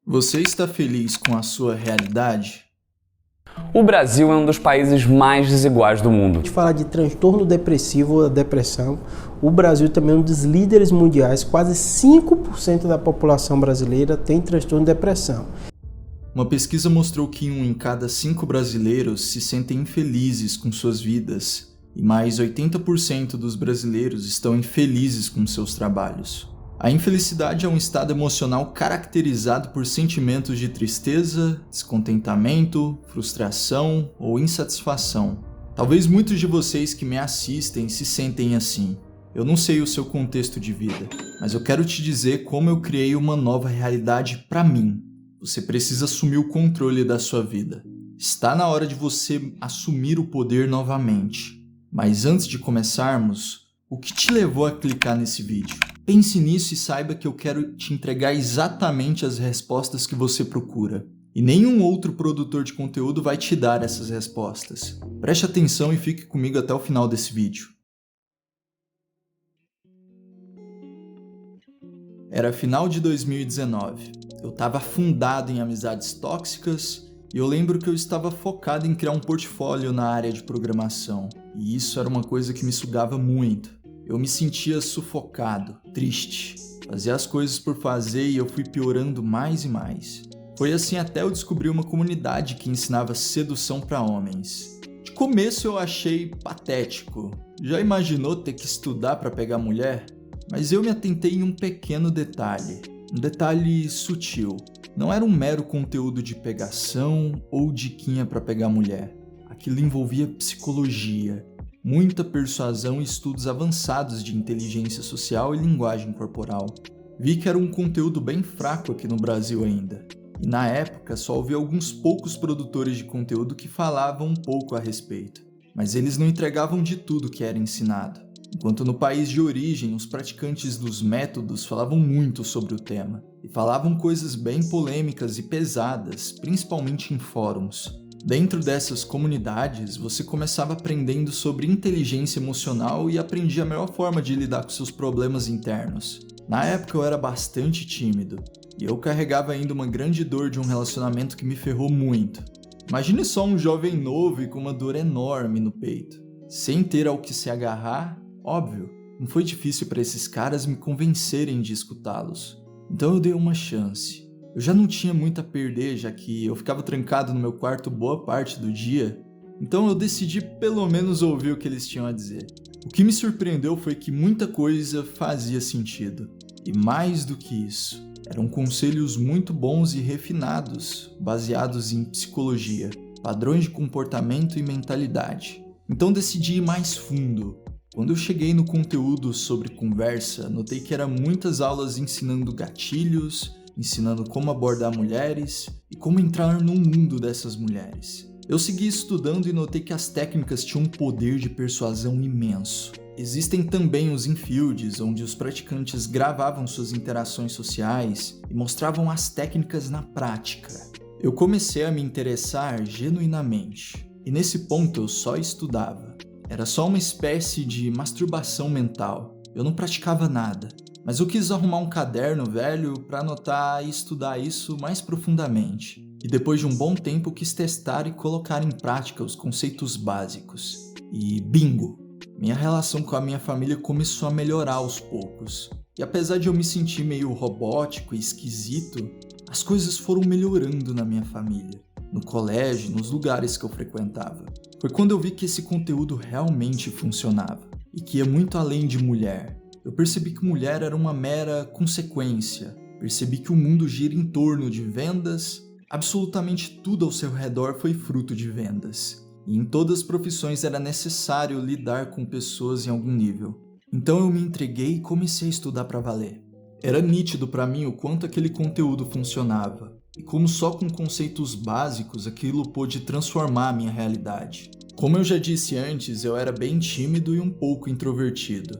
Você está feliz com a sua realidade? O Brasil é um dos países mais desiguais do mundo. A gente fala de transtorno depressivo ou depressão. O Brasil também é um dos líderes mundiais. Quase 5% da população brasileira tem transtorno de depressão. Uma pesquisa mostrou que 1 em cada 5 brasileiros se sentem infelizes com suas vidas e mais 80% dos brasileiros estão infelizes com seus trabalhos. A infelicidade é um estado emocional caracterizado por sentimentos de tristeza, descontentamento, frustração ou insatisfação. Talvez muitos de vocês que me assistem se sentem assim. Eu não sei o seu contexto de vida, mas eu quero te dizer como eu criei uma nova realidade para mim. Você precisa assumir o controle da sua vida. Está na hora de você assumir o poder novamente. Mas antes de começarmos, o que te levou a clicar nesse vídeo? Pense nisso e saiba que eu quero te entregar exatamente as respostas que você procura. E nenhum outro produtor de conteúdo vai te dar essas respostas. Preste atenção e fique comigo até o final desse vídeo. Era final de 2019. Eu estava afundado em amizades tóxicas e eu lembro que eu estava focado em criar um portfólio na área de programação. E isso era uma coisa que me sugava muito. Eu me sentia sufocado, triste. Fazia as coisas por fazer e eu fui piorando mais e mais. Foi assim até eu descobrir uma comunidade que ensinava sedução para homens. De começo eu achei patético. Já imaginou ter que estudar para pegar mulher? Mas eu me atentei em um pequeno detalhe. Um detalhe sutil. Não era um mero conteúdo de pegação ou diquinha para pegar mulher. Aquilo envolvia psicologia, muita persuasão e estudos avançados de inteligência social e linguagem corporal. Vi que era um conteúdo bem fraco aqui no Brasil ainda. E na época só ouvi alguns poucos produtores de conteúdo que falavam um pouco a respeito. Mas eles não entregavam de tudo que era ensinado. Enquanto no país de origem, os praticantes dos métodos falavam muito sobre o tema. E falavam coisas bem polêmicas e pesadas, principalmente em fóruns. Dentro dessas comunidades, você começava aprendendo sobre inteligência emocional e aprendia a melhor forma de lidar com seus problemas internos. Na época eu era bastante tímido, e eu carregava ainda uma grande dor de um relacionamento que me ferrou muito. Imagine só um jovem novo e com uma dor enorme no peito. Sem ter ao que se agarrar, óbvio, não foi difícil para esses caras me convencerem de escutá-los. Então eu dei uma chance. Eu já não tinha muito a perder, já que eu ficava trancado no meu quarto boa parte do dia, então eu decidi pelo menos ouvir o que eles tinham a dizer. O que me surpreendeu foi que muita coisa fazia sentido. E mais do que isso, eram conselhos muito bons e refinados, baseados em psicologia, padrões de comportamento e mentalidade. Então decidi ir mais fundo. Quando eu cheguei no conteúdo sobre conversa, notei que eram muitas aulas ensinando gatilhos, ensinando como abordar mulheres e como entrar no mundo dessas mulheres. Eu segui estudando e notei que as técnicas tinham um poder de persuasão imenso. Existem também os infields, onde os praticantes gravavam suas interações sociais e mostravam as técnicas na prática. Eu comecei a me interessar genuinamente, e nesse ponto eu só estudava. Era só uma espécie de masturbação mental. Eu não praticava nada. Mas eu quis arrumar um caderno velho para anotar e estudar isso mais profundamente. E depois de um bom tempo quis testar e colocar em prática os conceitos básicos. E bingo! Minha relação com a minha família começou a melhorar aos poucos. E apesar de eu me sentir meio robótico e esquisito, as coisas foram melhorando na minha família, no colégio, nos lugares que eu frequentava. Foi quando eu vi que esse conteúdo realmente funcionava e que ia muito além de mulher. Eu percebi que mulher era uma mera consequência. Percebi que o mundo gira em torno de vendas. Absolutamente tudo ao seu redor foi fruto de vendas. E em todas as profissões era necessário lidar com pessoas em algum nível. Então eu me entreguei e comecei a estudar para valer. Era nítido para mim o quanto aquele conteúdo funcionava. E como só com conceitos básicos aquilo pôde transformar a minha realidade. Como eu já disse antes, eu era bem tímido e um pouco introvertido.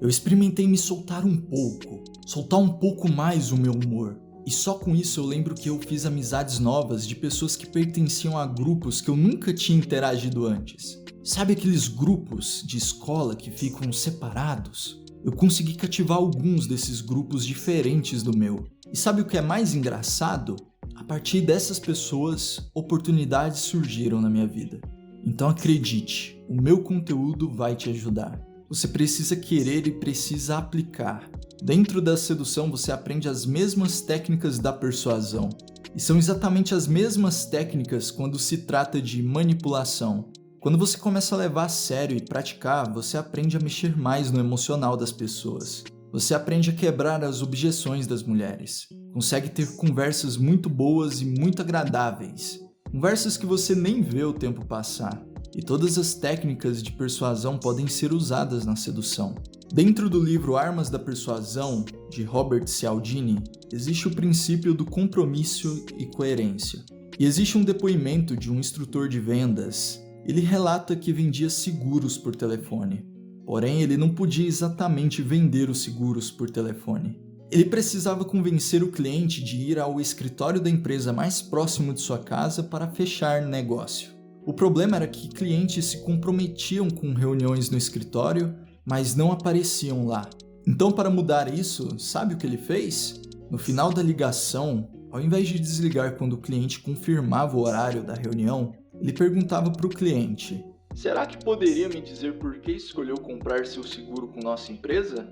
Eu experimentei me soltar um pouco mais o meu humor. E só com isso eu lembro que eu fiz amizades novas de pessoas que pertenciam a grupos que eu nunca tinha interagido antes. Sabe aqueles grupos de escola que ficam separados? eu consegui cativar alguns desses grupos diferentes do meu. E sabe o que é mais engraçado? A partir dessas pessoas, oportunidades surgiram na minha vida. Então acredite, o meu conteúdo vai te ajudar. Você precisa querer e precisa aplicar. Dentro da sedução você aprende as mesmas técnicas da persuasão. E são exatamente as mesmas técnicas quando se trata de manipulação. Quando você começa a levar a sério e praticar, você aprende a mexer mais no emocional das pessoas. Você aprende a quebrar as objeções das mulheres. Consegue ter conversas muito boas e muito agradáveis. Conversas que você nem vê o tempo passar. E todas as técnicas de persuasão podem ser usadas na sedução. Dentro do livro Armas da Persuasão, de Robert Cialdini, existe o princípio do compromisso e coerência. E existe um depoimento de um instrutor de vendas. Ele relata que vendia seguros por telefone. Porém, ele não podia exatamente vender os seguros por telefone. Ele precisava convencer o cliente de ir ao escritório da empresa mais próximo de sua casa para fechar negócio. O problema era que clientes se comprometiam com reuniões no escritório, mas não apareciam lá. Então, para mudar isso, sabe o que ele fez? No final da ligação, ao invés de desligar quando o cliente confirmava o horário da reunião, ele perguntava para o cliente: "Será que poderia me dizer por que escolheu comprar seu seguro com nossa empresa?"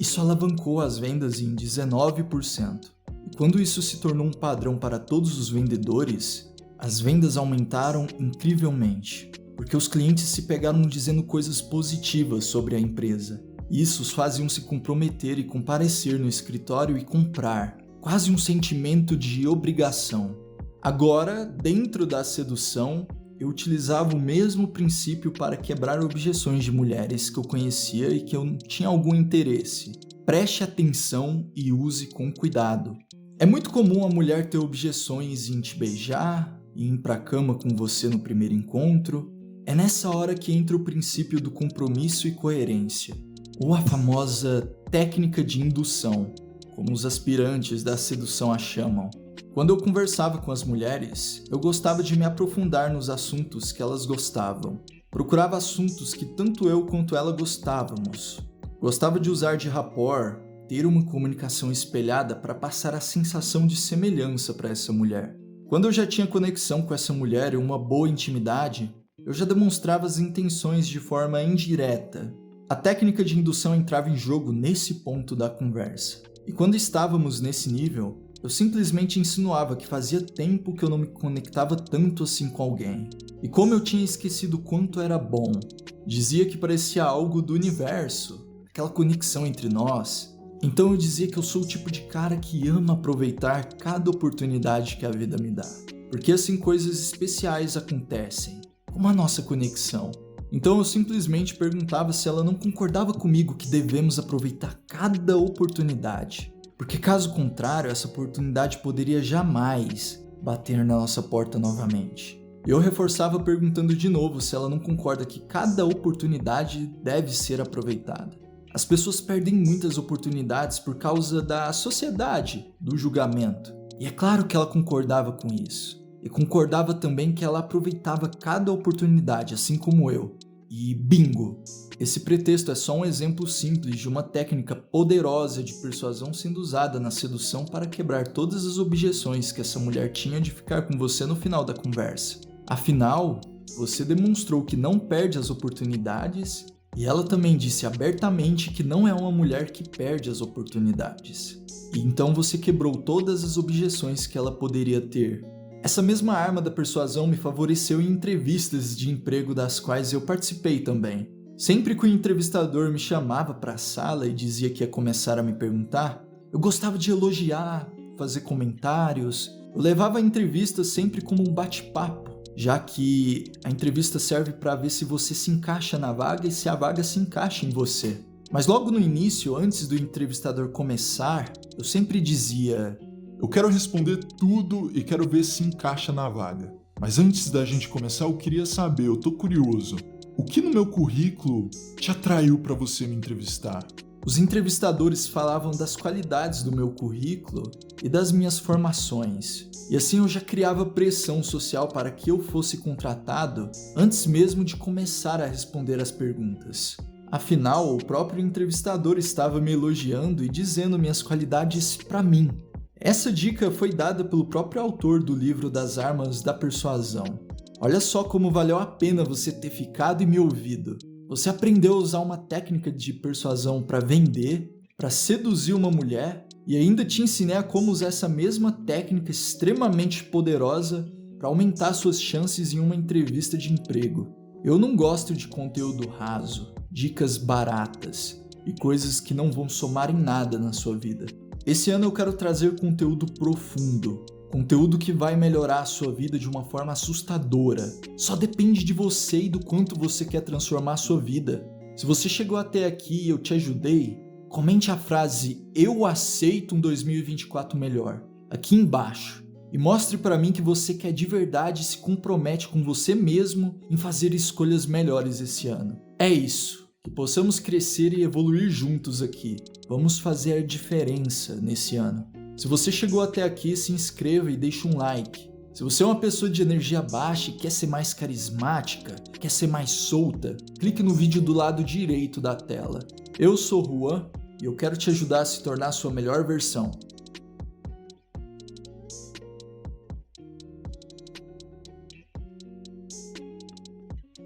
Isso alavancou as vendas em 19%. E quando isso se tornou um padrão para todos os vendedores, as vendas aumentaram incrivelmente, porque os clientes se pegaram dizendo coisas positivas sobre a empresa. Isso os faziam se comprometer e comparecer no escritório e comprar, quase um sentimento de obrigação. Agora, dentro da sedução, eu utilizava o mesmo princípio para quebrar objeções de mulheres que eu conhecia e que eu tinha algum interesse. Preste atenção e use com cuidado. É muito comum a mulher ter objeções em te beijar, em ir pra cama com você no primeiro encontro. É nessa hora que entra o princípio do compromisso e coerência, ou a famosa técnica de indução, como os aspirantes da sedução a chamam. Quando eu conversava com as mulheres, eu gostava de me aprofundar nos assuntos que elas gostavam. Procurava assuntos que tanto eu quanto ela gostávamos. Gostava de usar de rapport, ter uma comunicação espelhada para passar a sensação de semelhança para essa mulher. Quando eu já tinha conexão com essa mulher e uma boa intimidade, eu já demonstrava as intenções de forma indireta. A técnica de indução entrava em jogo nesse ponto da conversa. E quando estávamos nesse nível, eu simplesmente insinuava que fazia tempo que eu não me conectava tanto assim com alguém. E como eu tinha esquecido quanto era bom, dizia que parecia algo do universo, aquela conexão entre nós. Então eu dizia que eu sou o tipo de cara que ama aproveitar cada oportunidade que a vida me dá. Porque assim coisas especiais acontecem, como a nossa conexão. Então eu simplesmente perguntava se ela não concordava comigo que devemos aproveitar cada oportunidade. Porque caso contrário, essa oportunidade poderia jamais bater na nossa porta novamente. Eu reforçava perguntando de novo se ela não concorda que cada oportunidade deve ser aproveitada. As pessoas perdem muitas oportunidades por causa da sociedade, do julgamento. E é claro que ela concordava com isso. E concordava também que ela aproveitava cada oportunidade, assim como eu. E bingo! Esse pretexto é só um exemplo simples de uma técnica poderosa de persuasão sendo usada na sedução para quebrar todas as objeções que essa mulher tinha de ficar com você no final da conversa. Afinal, você demonstrou que não perde as oportunidades e ela também disse abertamente que não é uma mulher que perde as oportunidades. E então você quebrou todas as objeções que ela poderia ter. Essa mesma arma da persuasão me favoreceu em entrevistas de emprego das quais eu participei também. Sempre que o entrevistador me chamava para a sala e dizia que ia começar a me perguntar, eu gostava de elogiar, fazer comentários. Eu levava a entrevista sempre como um bate-papo, já que a entrevista serve para ver se você se encaixa na vaga e se a vaga se encaixa em você. Mas logo no início, antes do entrevistador começar, eu sempre dizia: eu quero responder tudo e quero ver se encaixa na vaga. Mas antes da gente começar, eu queria saber, eu tô curioso. O que no meu currículo te atraiu para você me entrevistar? Os entrevistadores falavam das qualidades do meu currículo e das minhas formações. E assim eu já criava pressão social para que eu fosse contratado antes mesmo de começar a responder as perguntas. Afinal, o próprio entrevistador estava me elogiando e dizendo minhas qualidades para mim. Essa dica foi dada pelo próprio autor do livro Das Armas da Persuasão. Olha só como valeu a pena você ter ficado e me ouvido. Você aprendeu a usar uma técnica de persuasão para vender, para seduzir uma mulher, e ainda te ensinei a como usar essa mesma técnica extremamente poderosa para aumentar suas chances em uma entrevista de emprego. Eu não gosto de conteúdo raso, dicas baratas e coisas que não vão somar em nada na sua vida. Esse ano eu quero trazer conteúdo profundo, conteúdo que vai melhorar a sua vida de uma forma assustadora. Só depende de você e do quanto você quer transformar a sua vida. Se você chegou até aqui e eu te ajudei, comente a frase "Eu aceito um 2024 melhor" aqui embaixo. E mostre para mim que você quer de verdade e se compromete com você mesmo em fazer escolhas melhores esse ano. É isso. Que possamos crescer e evoluir juntos aqui. Vamos fazer a diferença nesse ano. Se você chegou até aqui, se inscreva e deixe um like. Se você é uma pessoa de energia baixa e quer ser mais carismática, quer ser mais solta, clique no vídeo do lado direito da tela. Eu sou Juan e eu quero te ajudar a se tornar a sua melhor versão.